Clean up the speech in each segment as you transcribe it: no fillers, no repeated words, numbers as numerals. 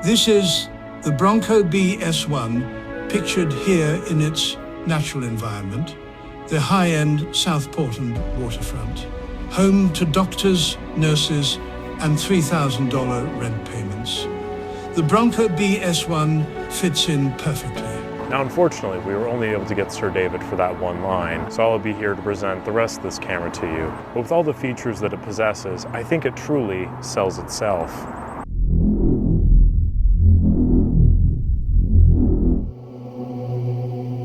This is the Bronco BS-1, pictured here in its natural environment, the high-end South Portland waterfront, home to doctors, nurses, and $3,000 rent payments. The Bronco BS-1 fits in perfectly. Now, unfortunately, we were only able to get Sir David for that one line, so I'll be here to present the rest of this camera to you. But with all the features that it possesses, I think it truly sells itself.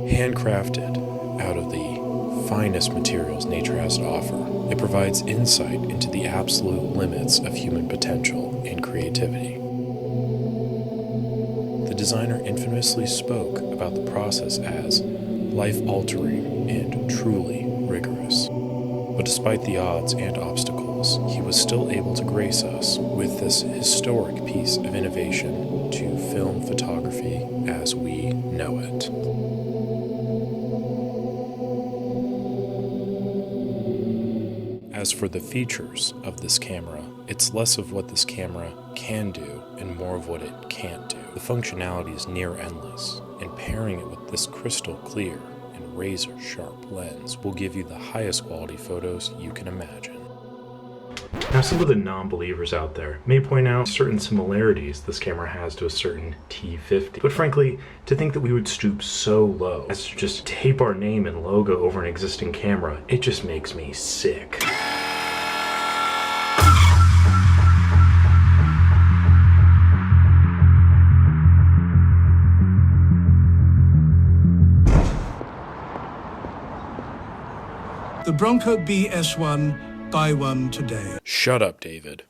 Handcrafted out of the finest materials nature has to offer, it provides insight into the absolute limits of human potential and creativity. The designer infamously spoke about the process as life-altering and truly rigorous. But despite the odds and obstacles, he was still able to grace us with this historic piece of innovation to film photography as we know it. As for the features of this camera, it's less of what this camera can do and more of what it can't do. The functionality is near endless, and pairing it with this crystal clear and razor sharp lens will give you the highest quality photos you can imagine. Now, some of the non-believers out there may point out certain similarities this camera has to a certain T50. But frankly, to think that we would stoop so low as to just tape our name and logo over an existing camera, it just makes me sick. The Bronco BS-1, buy one today. Shut up, David.